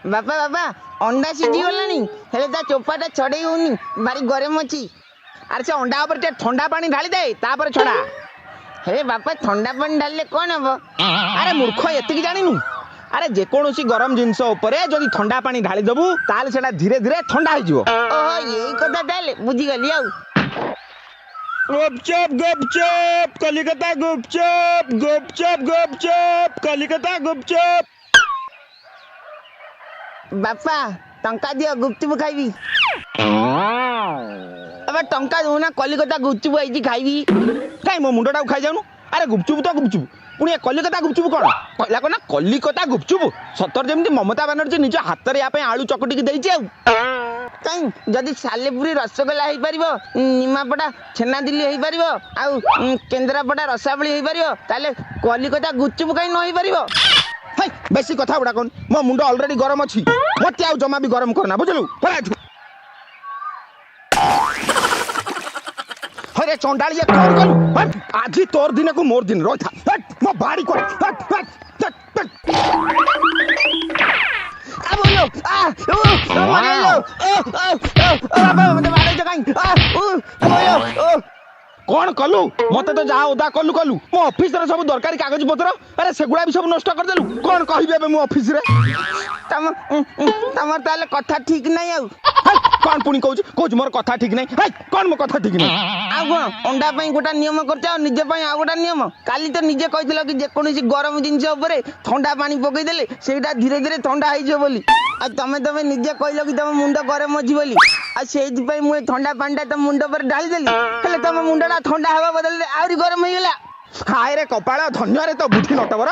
बापा बापा अंडा सीझी गलानी हेले ता चोपाटा छड़े होनी भारी गरम अछि। अरे से अंडा ऊपर ठंडा पानी ढाली दे तापर छड़ा। हे बापा ठंडा पानी ढालले कौन हबो? अरे मूर्ख एतिकी जानिनु। अरे जेकोसी गरम जिनस उपरे जदि ठंडा पानी ढाली दबु ताले सेटा धीरे धीरे ठंडा हो जिवो। ओहो यही कथा ताले बुझी गली आउ। गुपचुप कलिकता गुपचुप कलिकता गुपचुप। बापा टंका दियो गुपचुप खाइबी। अब टंका दोना कलिकता गुपचुप आइजी खाइबी। काई मो मुंडा खाई जाऊनु। अरे गुपचुप तो गुपचुप पुणी कलिकता गुपचुप कौन कहला को ना कलिकता गुपचुप सतर जमी ममता बानर्जी निज हाथ में या आलू चकटिकी देइछि आउ। कहीं जदि सालेपुरी रसगोला हो पारिबो निमापड़ा छेना दिल्ली हो पारिबो आउ केन्द्रापड़ा रसावली हो पारिबो ताले कलिकता गुपचुप कहीं न हो पारिबो? हाय बेसी कथा गुडा कोन मो मुंड ऑलरेडी गरम अछि मते आउ जमा भी गरम करना बुझलु। अरे चंडाली तोर कलु आज तोर दिन को मोर दिन रही था मो बाड़ी कर कौन कलु मत तो जहाँ उदा कलु कलु मो ऑफिस रे सब दरकारी कागज पत्र अरे सेगुड़ा भी सब नष्ट कर देलु कौन कहबे मो ऑफिस रे तमर ताले कथा ठीक नहीं आउ। कौन पुणी कहूँ मोर कथा ठीक नहीं कौन मो कथा ठीक नहीं आ कौन अंडा पई गोटा नियम करछ निजे पई आ गोटा नियम काली तो निजे कहितलो कि जे कोनोसी गरम जिंस ऊपर ठंडा पानी पकई देले सेटा धीरे धीरे ठंडा होई जो बोली आ तमे निजे कहलो कि तम मुंड गरम अछि बोली आ सेहि पई मु ठंडा पानी तम मुंड पर ढाली देली हेले तम मुंडा ठंडा हवा बदल आउरी गरम होई गेला। हाय रे कपाळ धन्य रे तो बुद्धि नटवर।